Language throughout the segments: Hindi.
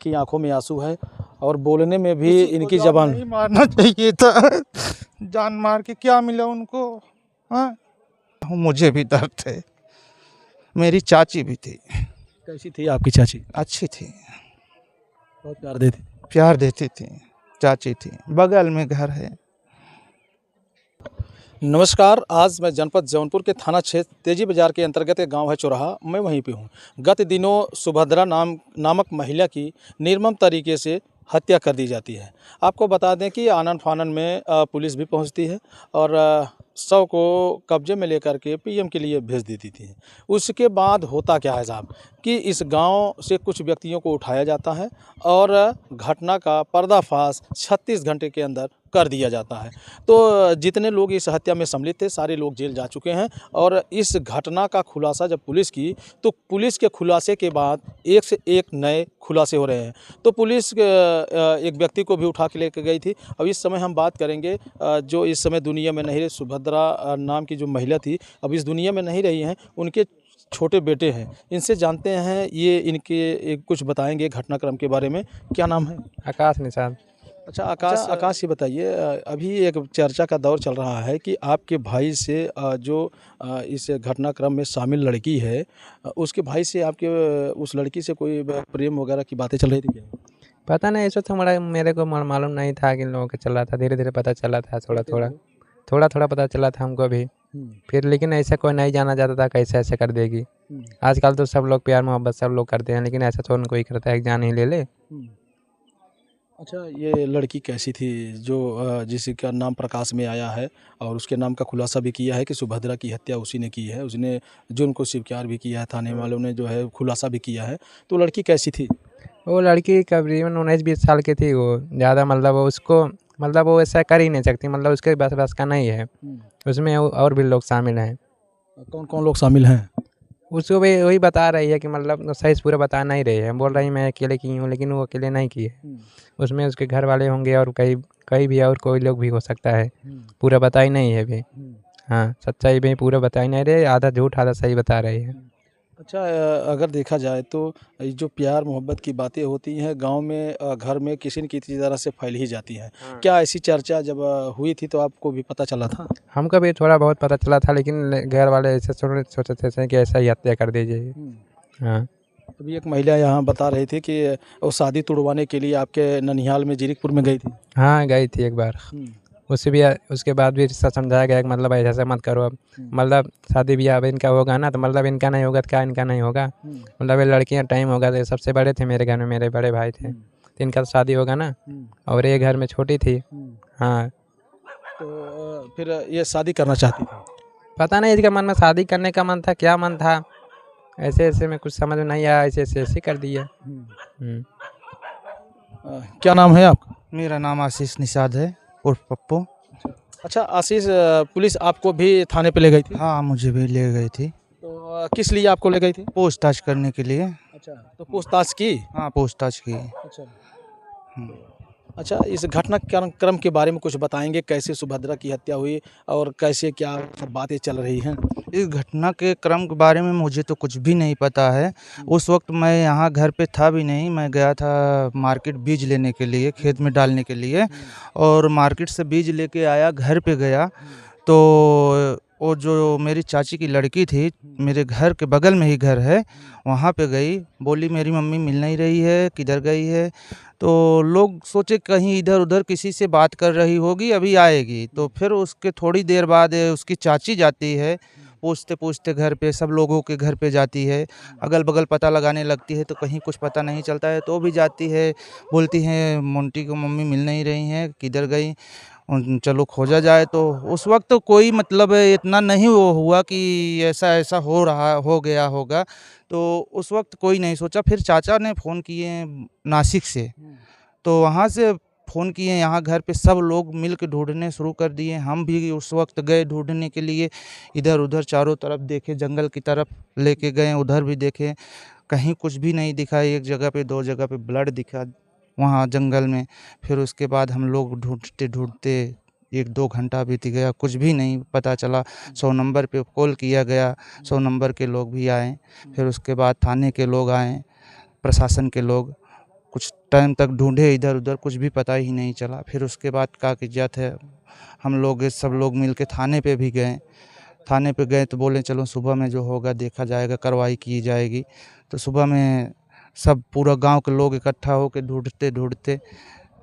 इनकी आंखों में आंसू है और बोलने में भी इनकी जबान। नहीं मारना चाहिए था, जान मार के क्या मिला उनको। हाँ, मुझे भी दर्द है। मेरी चाची भी थी। कैसी थी आपकी चाची? अच्छी थी, बहुत प्यार देती। प्यार देती थी। चाची थी, बगल में घर है। नमस्कार, आज मैं जनपद जौनपुर के थाना क्षेत्र तेजी बाजार के अंतर्गत एक गांव है चौराहा, मैं वहीं पे हूं। गत दिनों सुभद्रा नामक महिला की निर्मम तरीके से हत्या कर दी जाती है। आपको बता दें कि आनन फानन में पुलिस भी पहुंचती है और शव को कब्जे में लेकर के पीएम के लिए भेज देती थी। उसके बाद होता क्या है साहब कि इस गांव से कुछ व्यक्तियों को उठाया जाता है और घटना का पर्दाफाश 36 घंटे के अंदर कर दिया जाता है। तो जितने लोग इस हत्या में सम्मिलित थे सारे लोग जेल जा चुके हैं और इस घटना का खुलासा जब पुलिस की तो पुलिस के खुलासे के बाद एक से एक नए खुलासे हो रहे हैं। तो पुलिस एक व्यक्ति को भी उठा के लेकर गई थी। अब इस समय हम बात करेंगे जो इस समय दुनिया में नहीं रही, सुभद्रा नाम की जो महिला थी अब इस दुनिया में नहीं रही हैं, उनके छोटे बेटे हैं। इनसे जानते हैं, ये इनके कुछ बताएंगे घटनाक्रम के बारे में। क्या नाम है? आकाश निषाद। अच्छा आकाश, ये बताइए, अभी एक चर्चा का दौर चल रहा है कि आपके भाई से जो इस घटनाक्रम में शामिल लड़की है उसके भाई से आपके उस लड़की से कोई प्रेम वगैरह की बातें चल रही थी क्या? पता नहीं, ऐसा तो मेरे को मालूम नहीं था कि इन लोगों को चला था। धीरे धीरे पता चला था, थोड़ा थोड़ा पता चला था हमको भी। फिर लेकिन ऐसा कोई नहीं जाना जाता था कैसे ऐसे कर देगी। आजकल तो सब लोग प्यार मोहब्बत सब लोग करते हैं, लेकिन ऐसा तो कोई करता है कि जान ही ले ले। अच्छा, ये लड़की कैसी थी जो जिसका नाम प्रकाश में आया है और उसके नाम का खुलासा भी किया है कि सुभद्रा की हत्या उसी ने की है, उसने जो उनको स्वीकार भी किया है, थाने वालों ने जो है खुलासा भी किया है। तो लड़की कैसी थी? वो लड़की करीबन 19-20 साल की थी। वो ज़्यादा वो ऐसा कर ही नहीं सकती, उसके बस का नहीं है। उसमें और भी लोग शामिल हैं। कौन कौन लोग शामिल हैं? उसको भी वही बता रही है कि सही से पूरा बता नहीं रही है। बोल रही मैं अकेले की हूँ, लेकिन वो अकेले नहीं की है। उसमें उसके घर वाले होंगे और कई भी और कोई लोग भी हो सकता है। पूरा बता ही नहीं है अभी। हाँ, सच्चाई भी पूरा बता ही नहीं रहे, आधा झूठ आधा सही बता रही है। अच्छा, अगर देखा जाए तो ये जो प्यार मोहब्बत की बातें होती हैं गांव में घर में किसी न किसी तरह से फैल ही जाती हैं। क्या ऐसी चर्चा जब हुई थी तो आपको भी पता चला था? हमको भी थोड़ा बहुत पता चला था, लेकिन घर वाले ऐसे सोचते थे कि ऐसा ही हत्या कर दीजिए। हाँ, अभी एक महिला यहाँ बता रही थी कि वो शादी तुड़वाने के लिए आपके ननिहाल में जीरकपुर में गई थी। हाँ गई थी एक बार। उसके बाद भी रिश्ता समझाया गया कि ऐसा मत करो। अब शादी ब्याह अब इनका होगा ना, तो इनका नहीं होगा तो क्या इनका नहीं होगा। ये लड़कियां टाइम होगा तो सबसे बड़े थे मेरे घर में, मेरे बड़े भाई थे, तो इनका शादी होगा ना। और ये घर में छोटी थी। हाँ, तो फिर ये शादी करना चाहती थी? पता नहीं इसका मन में शादी करने का मन था, क्या मन था, ऐसे ऐसे में कुछ समझ में नहीं आया, ऐसे कर दिया। क्या नाम है आपका? मेरा नाम आशीष निषाद है, उर्फ पप्पू। अच्छा आशीष, पुलिस आपको भी थाने पे ले गई थी? हाँ, मुझे भी ले गई थी। तो किस लिए आपको ले गई थी? पूछताछ करने के लिए। अच्छा, तो पूछताछ की? हाँ, पूछताछ की। अच्छा, इस घटनाक्रम के बारे में कुछ बताएंगे, कैसे सुभद्रा की हत्या हुई और कैसे क्या बातें चल रही हैं? इस घटना के क्रम के बारे में मुझे तो कुछ भी नहीं पता है। उस वक्त मैं यहाँ घर पे था भी नहीं, मैं गया था मार्केट बीज लेने के लिए, खेत में डालने के लिए। और मार्केट से बीज लेके आया, घर पे गया तो वो जो मेरी चाची की लड़की थी, मेरे घर के बगल में ही घर है, वहाँ पे गई, बोली मेरी मम्मी मिल नहीं रही है, किधर गई है। तो लोग सोचे कहीं इधर उधर किसी से बात कर रही होगी, अभी आएगी। तो फिर उसके थोड़ी देर बाद उसकी चाची जाती है, पूछते पूछते घर पे सब लोगों के घर पे जाती है, अगल बगल पता लगाने लगती है, तो कहीं कुछ पता नहीं चलता है तो भी जाती है, बोलती है मोंटी को मम्मी मिल नहीं रही हैं, किधर गई, चलो खोजा जाए। तो उस वक्त तो कोई इतना नहीं वो हुआ कि ऐसा ऐसा हो गया होगा, तो उस वक्त कोई नहीं सोचा। फिर चाचा ने फ़ोन किए नासिक से, तो वहाँ से फ़ोन किए, यहाँ घर पे सब लोग मिल के ढूंढने शुरू कर दिए। हम भी उस वक्त गए ढूंढने के लिए, इधर उधर चारों तरफ देखे, जंगल की तरफ लेके गए, उधर भी देखे, कहीं कुछ भी नहीं दिखा। एक जगह पे 2 जगह पे ब्लड दिखा वहाँ जंगल में। फिर उसके बाद हम लोग ढूंढते ढूंढते 1-2 घंटा बीत गया, कुछ भी नहीं पता चला। 100 नंबर पे कॉल किया गया, 100 नंबर के लोग भी आए। फिर उसके बाद थाने के लोग आए, प्रशासन के लोग, कुछ टाइम तक ढूंढे इधर उधर, कुछ भी पता ही नहीं चला। फिर उसके बाद कागजात है, हम लोग सब लोग मिल के थाने पे भी गए। थाने पे गए तो बोले चलो सुबह में जो होगा देखा जाएगा, कार्रवाई की जाएगी। तो सुबह में सब पूरा गांव के लोग इकट्ठा होकर ढूंढते ढूंढते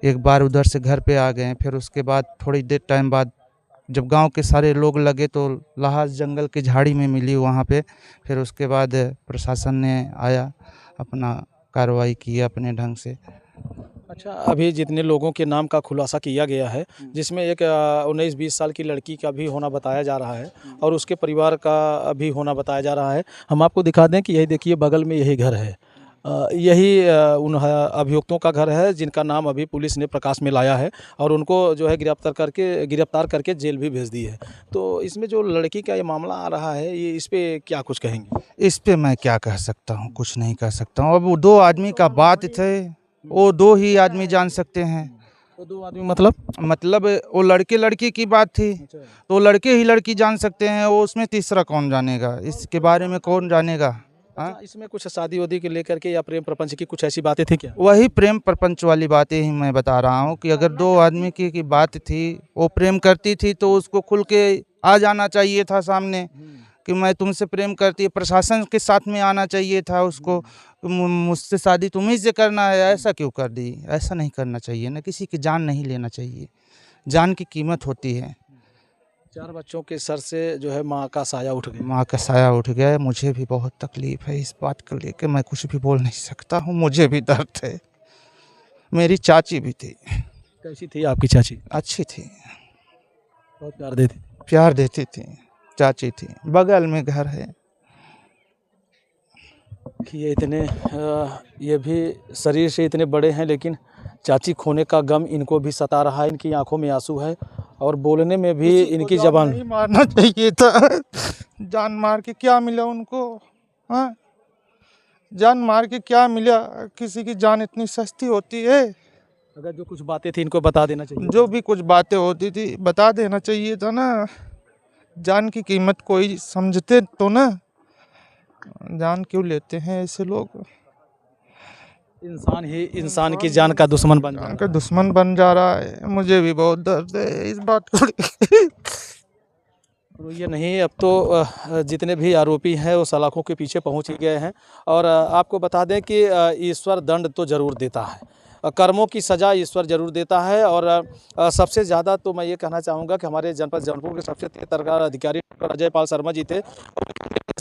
एक बार उधर से घर पे आ गए। फिर उसके बाद थोड़ी देर टाइम बाद जब गांव के सारे लोग लगे तो लाश जंगल की झाड़ी में मिली वहाँ पे। फिर उसके बाद प्रशासन ने आया, अपना कार्रवाई की अपने ढंग से। अच्छा, अभी जितने लोगों के नाम का खुलासा किया गया है, जिसमें एक 19-20 साल की लड़की का भी होना बताया जा रहा है और उसके परिवार का भी होना बताया जा रहा है। हम आपको दिखा दें कि यही देखिए बगल में यही घर है। यही उन अभियुक्तों का घर है जिनका नाम अभी पुलिस ने प्रकाश में लाया है और उनको जो है गिरफ्तार करके जेल भी भेज दी है। तो इसमें जो लड़की का ये मामला आ रहा है, ये इस पे क्या कुछ कहेंगे? इस पे मैं क्या कह सकता हूँ, कुछ नहीं कह सकता हूँ। अब वो दो आदमी का बात थे, वो दो ही आदमी जान सकते हैं। तो दो आदमी मतलब वो लड़के लड़की की बात थी तो लड़के ही लड़की जान सकते हैं, वो उसमें तीसरा कौन जानेगा, इसके बारे में कौन जानेगा। हाँ? अच्छा, इसमें कुछ शादी वादी के लेकर के या प्रेम प्रपंच की कुछ ऐसी बातें थी क्या? वही प्रेम प्रपंच वाली बातें ही मैं बता रहा हूँ कि अगर दो आदमी की बात थी, वो प्रेम करती थी तो उसको खुल के आ जाना चाहिए था सामने कि मैं तुमसे प्रेम करती है। प्रशासन के साथ में आना चाहिए था उसको, मुझसे शादी तुम्ही से करना है, ऐसा क्यों कर दी? ऐसा नहीं करना चाहिए ना, किसी की जान नहीं लेना चाहिए, जान की कीमत होती है। 4 बच्चों के सर से जो है माँ का साया उठ गया। माँ का साया उठ गया है। मुझे भी बहुत तकलीफ है इस बात को लेकर, मैं कुछ भी बोल नहीं सकता हूँ, मुझे भी दर्द है। मेरी चाची भी थी। कैसी थी आपकी चाची? अच्छी थी, बहुत प्यार देती? प्यार देती थी, चाची थी, बगल में घर है। कि ये भी शरीर से इतने बड़े हैं, लेकिन चाची खोने का गम इनको भी सता रहा है। इनकी आंखों में आंसू है और बोलने में भी इनकी जबान नहीं मारना चाहिए था। जान मार के क्या मिला उनको? हाँ, जान मार के क्या मिला? किसी की जान इतनी सस्ती होती है? अगर जो कुछ बातें थी इनको बता देना चाहिए। जो भी कुछ बातें होती थी बता देना चाहिए था ना। जान की कीमत कोई समझते तो ना, जान क्यों लेते हैं ऐसे लोग? इंसान ही इंसान की जान का दुश्मन बन जान जाता का है। दुश्मन बन जा रहा है। मुझे भी बहुत दर्द है इस बात को लेके। तो ये नहीं, अब तो जितने भी आरोपी हैं वो सलाखों के पीछे पहुंच ही गए हैं। और आपको बता दें कि ईश्वर दंड तो ज़रूर देता है, कर्मों की सज़ा ईश्वर ज़रूर देता है। और सबसे ज़्यादा तो मैं ये कहना चाहूँगा कि हमारे जनपद जौनपुर के सबसे तेज तर्कगार अधिकारी डॉक्टर अजय पाल शर्मा जी थे।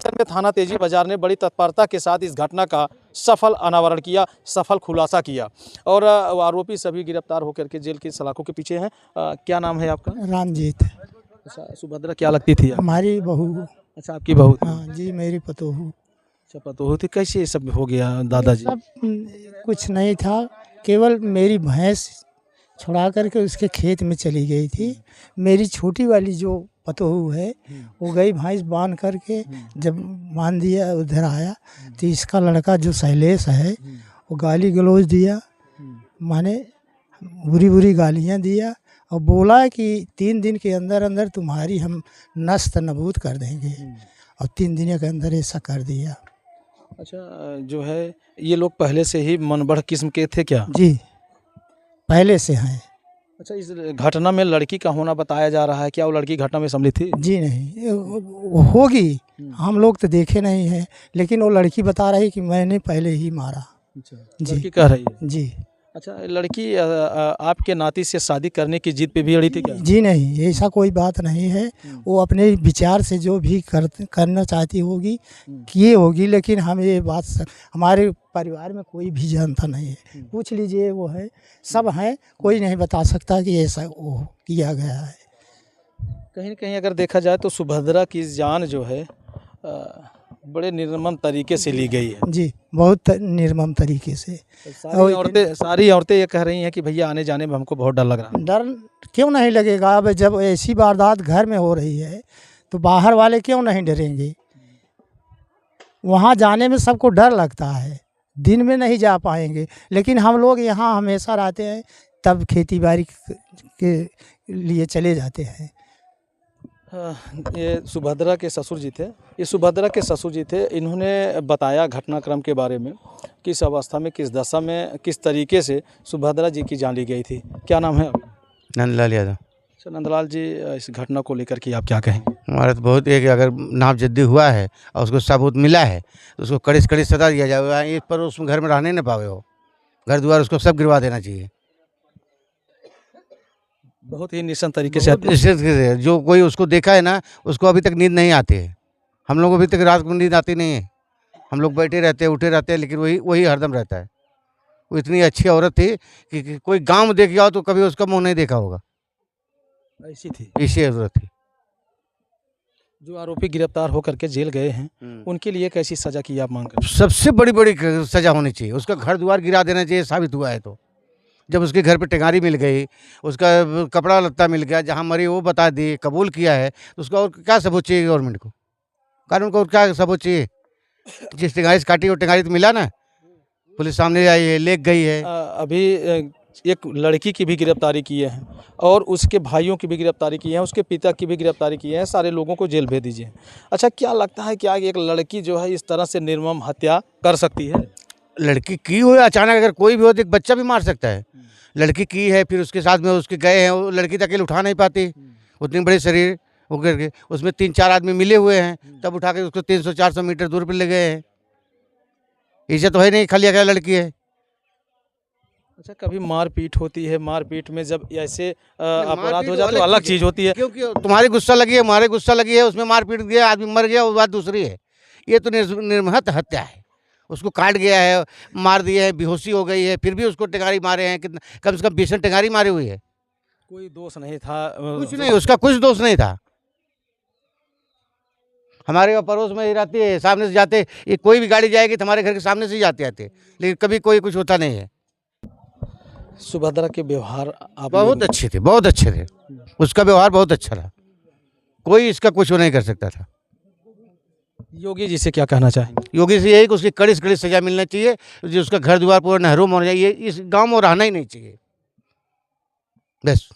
में थाना तेजी बाजार ने बड़ी तत्परता के साथ इस घटना का सफल अनावरण किया, सफल खुलासा किया और आरोपी सभी गिरफ्तार होकर के जेल की सलाखों के पीछे हैं। क्या नाम है आपका? रामजीत। अच्छा, सुभद्रा क्या लगती थी आप? हमारी बहू। अच्छा, आपकी बहू थी? हाँ जी, मेरी पतोहू। अच्छा, पतोहू थी। कैसे ये सब हो गया दादाजी? सब कुछ नहीं था, केवल मेरी भैंस छुड़ा करके उसके खेत में चली गई थी। मेरी छोटी वाली जो पतोहू है वो गई भैंस बांध करके, जब बांध दिया उधर आया तो इसका लड़का जो शैलेश है वो गाली गलौज दिया, माने बुरी बुरी गालियाँ दिया और बोला कि 3 दिन के अंदर अंदर तुम्हारी हम नस्त नबूद कर देंगे। और 3 दिन के अंदर ऐसा कर दिया। अच्छा, जो है ये लोग पहले से ही मनबढ़ किस्म के थे क्या? जी, पहले से हैं। अच्छा, इस घटना में लड़की का होना बताया जा रहा है, क्या वो लड़की घटना में सम्मिलित थी? जी नहीं, वो होगी, हम लोग तो देखे नहीं हैं, लेकिन वो लड़की बता रही कि मैंने पहले ही मारा। अच्छा, जी। लड़की कह रही है? जी। अच्छा, लड़की आपके नाती से शादी करने की जिद पे भी अड़ी थी क्या? जी नहीं, ऐसा कोई बात नहीं है। वो अपने विचार से जो भी करना चाहती होगी किए होगी, लेकिन हम ये बात हमारे परिवार में कोई भी जानता नहीं है। पूछ लीजिए, वो है, सब हैं, कोई नहीं बता सकता कि ऐसा वो किया गया है। कहीं न कहीं अगर देखा जाए तो सुभद्रा की जान जो है बड़े निर्मम तरीके से ली गई है। जी, बहुत निर्मम तरीके से। सारी औरतें ये कह रही हैं कि भैया आने जाने में हमको बहुत डर लग रहा है। डर क्यों नहीं लगेगा? अब जब ऐसी वारदात घर में हो रही है तो बाहर वाले क्यों नहीं डरेंगे? वहाँ जाने में सबको डर लगता है, दिन में नहीं जा पाएंगे, लेकिन हम लोग यहाँ हमेशा रहते हैं, तब खेती बाड़ी के लिए चले जाते हैं। ये सुभद्रा के ससुर जी थे। ये सुभद्रा के ससुर जी थे। इन्होंने बताया घटनाक्रम के बारे में, किस अवस्था में, किस दशा में, किस तरीके से सुभद्रा जी की जान ली गई थी। क्या नाम है आपका? नंदलाल यादव। अच्छा नंदलाल जी, इस घटना को लेकर के आप क्या कहेंगे? हमारा तो बहुत एक, अगर नामजद्दी हुआ है और उसको सबूत मिला है तो उसको कड़ी से कड़ी सजा दिया जाए। इस पर उस घर में रहने न पावे हो, घर द्वार उसको सब गिरवा देना चाहिए। बहुत ही निश्चित तरीके से निश्चित से जो कोई उसको देखा है ना, उसको अभी तक नींद नहीं आती है। हम लोग अभी तक रात को नींद आती नहीं है। हम लोग बैठे रहते हैं, उठे रहते हैं, लेकिन वही हरदम रहता है। वो इतनी अच्छी औरत थी कि कोई गाँव में देख जाओ तो कभी उसका मुँह नहीं देखा होगा। ऐसी थी। ऐसी औरत थी। जो आरोपी गिरफ्तार होकर के जेल गए हैं, उनके लिए कैसी सजा की आप मांग करते सबसे बड़ी बड़ी सजा होनी चाहिए। उसका घर द्वार गिरा देना चाहिए, साबित हुआ है तो। जब उसके घर पे टेंगारी मिल गई, उसका कपड़ा लत्ता मिल गया, जहाँ मरी वो बता दी, कबूल किया है, तो उसका और क्या सबूत चाहिए गवर्नमेंट को, कानून को? और क्या सबूत चाहिए? जिस टेंगारी से काटी वो टेंगारी तो मिला ना, पुलिस सामने आई है, ले गई है। अभी एक लड़की की भी गिरफ्तारी किए हैं और उसके भाइयों की भी गिरफ्तारी की है, उसके पिता की भी गिरफ्तारी की है। सारे लोगों को जेल भेज दीजिए। अच्छा, क्या लगता है क्या एक लड़की जो है इस तरह से निर्मम हत्या कर सकती है? लड़की की हो, अचानक अगर कोई भी हो तो एक बच्चा भी मार सकता है। लड़की की है, फिर उसके साथ में उसके गए हैं, वो लड़की तक उठा नहीं पाती, उतनी बड़ी शरीर वो करके, उसमें 3-4 आदमी मिले हुए हैं, तब उठा के उसको 300-400 मीटर दूर पर ले गए हैं। ऐसा तो है नहीं खाली अकेला लड़की है। अच्छा, कभी मारपीट होती है, मारपीट में जब ऐसे अपराध मारपीट हो जाए तो अलग चीज़ होती है। क्योंकि तुम्हारी गुस्सा लगी है, हमारे गुस्सा लगी है, उसमें मारपीट दिया, आदमी मर गया, वो बात दूसरी है। ये तो निर्महत हत्या है। उसको काट गया है, मार दिया है, बेहोशी हो गई है, फिर भी उसको टेंगारी मारे हैं। कितना कम से कम 20 टेंगारी मारी हुई है। कोई दोष नहीं था, कुछ नहीं, उसका कुछ दोष नहीं था। हमारे पड़ोस में ही रहती है, सामने से जाते, ये कोई भी गाड़ी जाएगी तो हमारे घर के सामने से ही जाते आते, लेकिन कभी कोई कुछ होता नहीं है। सुभद्रा के व्यवहार आप बहुत अच्छे थे, बहुत अच्छे थे। उसका व्यवहार बहुत अच्छा था, कोई इसका कुछ नहीं कर सकता था। योगी जी से क्या कहना चाहेंगे? योगी से यही कि उसकी कड़ी से कड़ी सजा मिलना चाहिए, जो उसका घर द्वार पूरा नहरों में होना चाहिए। इस गांव में रहना ही नहीं चाहिए बस।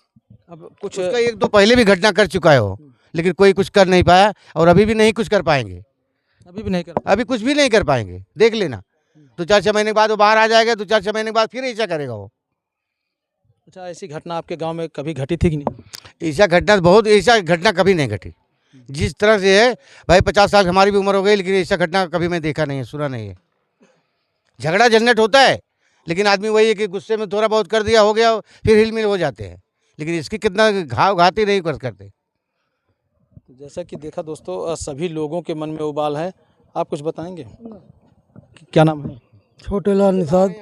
अब कुछ उसका एक दो पहले भी घटना कर चुका है वो, लेकिन कोई कुछ कर नहीं पाया और अभी भी नहीं कुछ कर पाएंगे। अभी भी नहीं कर अभी कुछ भी नहीं कर पाएंगे, देख लेना। 2-4 महीने के बाद वो बाहर आ जाएगा, 2-4 महीने के बाद फिर ऐसा करेगा वो। अच्छा, ऐसी घटना आपके गांव में कभी घटी थी कि नहीं? ऐसा घटना कभी नहीं घटी। जिस तरह से है भाई, 50 साल हमारी भी उम्र हो गई, लेकिन ऐसा घटना कभी मैं देखा नहीं है, सुना नहीं है। झगड़ा झंझट होता है, लेकिन आदमी वही है कि गुस्से में थोड़ा बहुत कर दिया, हो गया, फिर हिलमिल हो जाते हैं, लेकिन इसकी कितना घाती नहीं कर करते। जैसा कि देखा दोस्तों, सभी लोगों के मन में उबाल है। आप कुछ बताएंगे? क्या नाम है? छोटे लाल निषाद।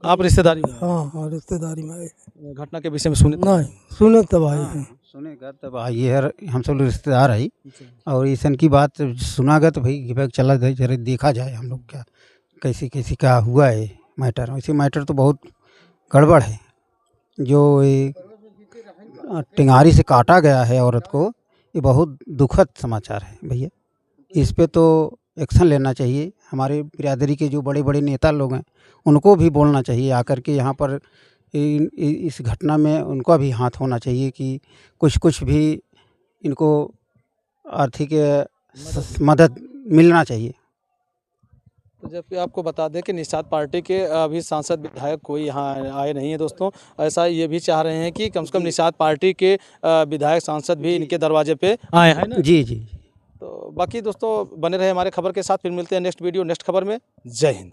आप रिश्तेदारी में? हाँ, रिश्तेदारी में घटना के विषय में सुने? नहीं सुने तब आए हैं। सुनेगा तब ये है, हम सब लोग रिश्तेदार है और ईसन की बात सुनागा तो भाई चला जाए, जरा देखा जाए हम लोग क्या कैसी कैसी क्या हुआ है मैटर। वैसे मैटर तो बहुत गड़बड़ है। जो ये टेंगारी से काटा गया है औरत को, ये बहुत दुखद समाचार है भैया। इस पे तो एक्शन लेना चाहिए। हमारे बिरादरी के जो बड़े बड़े नेता लोग हैं, उनको भी बोलना चाहिए आकर के यहाँ पर इस घटना में उनका भी हाथ होना चाहिए कि कुछ भी इनको आर्थिक मदद मिलना चाहिए। तो जबकि आपको बता दें कि निषाद पार्टी के अभी सांसद विधायक कोई यहाँ आए नहीं है दोस्तों। ऐसा ये भी चाह रहे हैं कि कम से कम निषाद पार्टी के विधायक सांसद भी इनके दरवाजे पे आए हैं ना। जी जी। तो बाकी दोस्तों बने रहे हमारे खबर के साथ। फिर मिलते हैं नेक्स्ट वीडियो नेक्स्ट खबर में। जय हिंद।